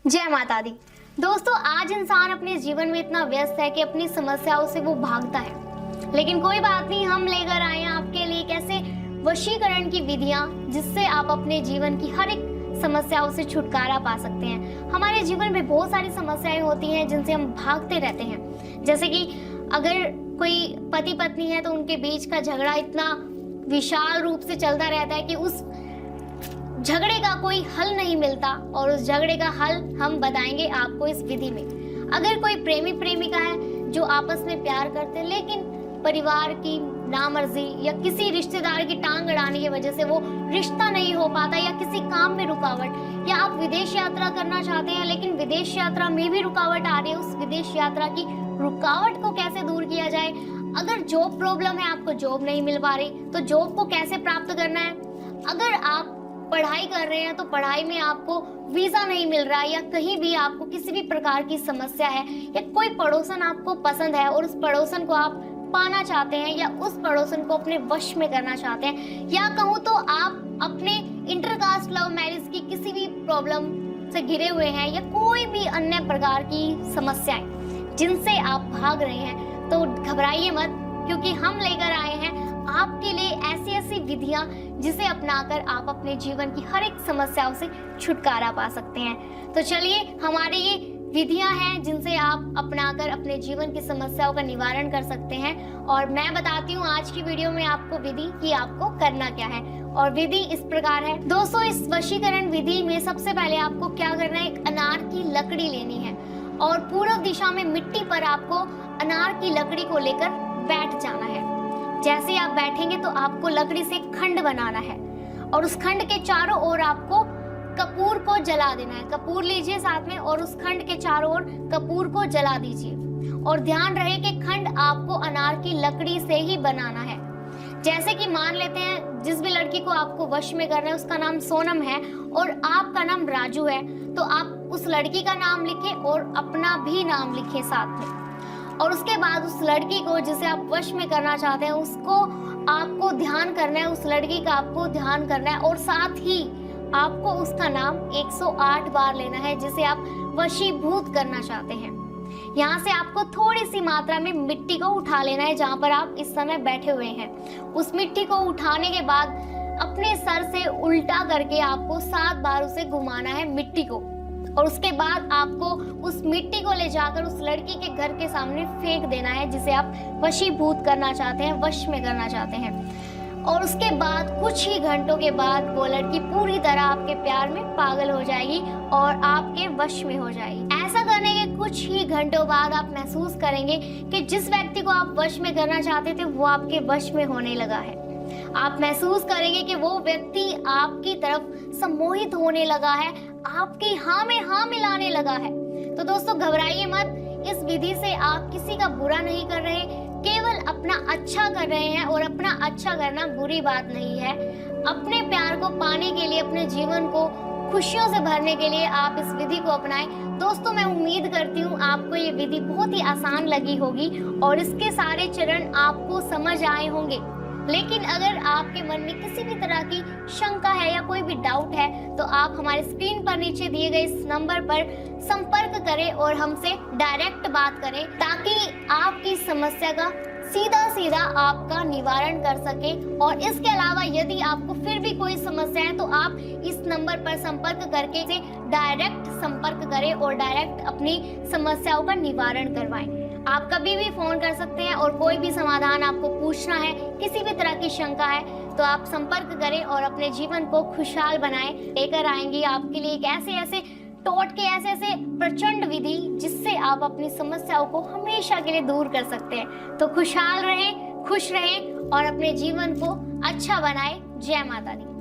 जय माता दी। दोस्तों, आज इंसान अपने जीवन में इतना व्यस्त है कि अपनी समस्याओं से वो भागता है, लेकिन कोई बात नहीं, हम लेकर आए हैं आपके लिए कैसे वशीकरण की विधियां जिससे आप अपने जीवन की हर एक समस्याओं से छुटकारा पा सकते हैं। हमारे जीवन में बहुत सारी समस्याएं होती हैं जिनसे हम भागते रहते हैं। जैसे कि अगर कोई पति पत्नी है तो उनके बीच का झगड़ा इतना विशाल रूप से चलता रहता है कि उस झगड़े का कोई हल नहीं मिलता, और उस झगड़े का हल हम बताएंगे आपको इस विधि में। अगर कोई प्रेमी प्रेमिका है जो आपस में प्यार करते हैं, लेकिन परिवार की नामर्जी या किसी रिश्तेदार की टांग अड़ाने की वजह से वो रिश्ता नहीं हो पाता, या किसी काम में रुकावट, या आप विदेश यात्रा करना चाहते हैं लेकिन विदेश यात्रा में भी रुकावट आ रही है, उस विदेश यात्रा की रुकावट को कैसे दूर किया जाए। अगर जॉब प्रॉब्लम है, आपको जॉब नहीं मिल पा रही, तो जॉब को कैसे प्राप्त करना है। अगर आप पढ़ाई कर रहे हैं तो पढ़ाई में आपको वीजा नहीं मिल रहा है, या कहीं भी आपको किसी भी प्रकार की समस्या है, या कोई पड़ोसन आपको पसंद है और उस पड़ोसन को आप पाना चाहते हैं, या उस पड़ोसन को अपने वश में करना चाहते हैं, या कहूँ तो आप अपने इंटरकास्ट लव मैरिज की किसी भी प्रॉब्लम से घिरे हुए हैं, या कोई भी अन्य प्रकार की समस्याएं जिनसे आप भाग रहे हैं, तो घबराइए मत, क्योंकि हम लेकर आए हैं आपके लिए ऐसी ऐसी विधियां जिसे अपनाकर आप अपने जीवन की हर एक समस्याओं से छुटकारा पा सकते हैं। तो चलिए, हमारे ये विधियां हैं जिनसे आप अपनाकर अपने जीवन की समस्याओं का निवारण कर सकते हैं, और मैं बताती हूँ आज की वीडियो में आपको विधि कि आपको करना क्या है। और विधि इस प्रकार है दोस्तों, इस वशीकरण विधि में सबसे पहले आपको क्या करना है, एक अनार की लकड़ी लेनी है और पूर्व दिशा में मिट्टी पर आपको अनार की लकड़ी को लेकर बैठ जाना है। जैसे आप बैठेंगे तो आपको लकड़ी से खंड बनाना है, और उस खंड के चारों ओर आपको कपूर को जला देना है। कपूर लीजिए साथ में, और उस खंड के चारों ओर कपूर को जला दीजिए, और ध्यान रहे कि खंड आपको अनार की लकड़ी से ही बनाना है। जैसे कि मान लेते हैं जिस भी लड़की को आपको वश में करना है उसका नाम सोनम है और आपका नाम राजू है, तो आप उस लड़की का नाम लिखें और अपना भी नाम लिखें साथ में। और उसके बाद उस लड़की को जिसे आप वश में करना चाहते हैं उसको आपको ध्यान करना है, उस लड़की का आपको ध्यान करना है, और साथ ही आपको उसका नाम 108 बार लेना है जिसे आप वशीभूत करना चाहते हैं। यहाँ से आपको थोड़ी सी मात्रा में मिट्टी को उठा लेना है जहाँ पर आप इस समय बैठे हुए हैं। उस मिट्टी को उठाने के बाद अपने सर से उल्टा करके आपको 7 बार उसे घुमाना है मिट्टी को, और उसके बाद आपको उस मिट्टी को ले जाकर उस लड़की के घर के सामने फेंक देना है जिसे आप वशीभूत करना चाहते हैं, वश में करना चाहते हैं। और उसके बाद कुछ ही घंटों के बाद वो लड़की पूरी तरह आपके प्यार में पागल हो जाएगी और आपके वश में हो जाएगी। ऐसा करने के कुछ ही घंटों बाद आप महसूस करेंगे कि जिस व्यक्ति को आप वश में करना चाहते थे वो आपके वश में होने लगा है। आप महसूस करेंगे कि वो व्यक्ति आपकी तरफ सम्मोहित होने लगा है, आपकी हाँ में हाँ मिलाने लगा है। तो दोस्तों, घबराइए मत, इस विधि से आप किसी का बुरा नहीं कर रहे, केवल अपना अच्छा कर रहे हैं, और अपना अच्छा करना बुरी बात नहीं है। अपने प्यार को पाने के लिए, अपने जीवन को खुशियों से भरने के लिए आप इस विधि को अपनाएं। दोस्तों, मैं उम्मीद करती हूँ आपको ये विधि बहुत ही आसान लगी होगी और इसके सारे चरण आपको समझ आए होंगे। लेकिन अगर आपके मन में किसी भी तरह की शंका है या कोई भी डाउट है, तो आप हमारे स्क्रीन पर नीचे दिए गए इस नंबर पर संपर्क करें और हमसे डायरेक्ट बात करें, ताकि आपकी समस्या का सीधा सीधा आपका निवारण कर सके। और इसके अलावा यदि आपको फिर भी कोई समस्या है तो आप इस नंबर पर संपर्क करके इसे डायरेक्ट संपर्क करें और डायरेक्ट अपनी समस्याओं का निवारण करवाएं। आप कभी भी फोन कर सकते हैं, और कोई भी समाधान आपको पूछना है, किसी भी तरह की शंका है, तो आप संपर्क करें और अपने जीवन को खुशहाल बनाएं। लेकर आएंगे आपके लिए एक ऐसे टोटके, ऐसे प्रचंड विधि जिससे आप अपनी समस्याओं को हमेशा के लिए दूर कर सकते हैं। तो खुशहाल रहें, खुश रहें और अपने जीवन को अच्छा बनाएं। जय माता दी।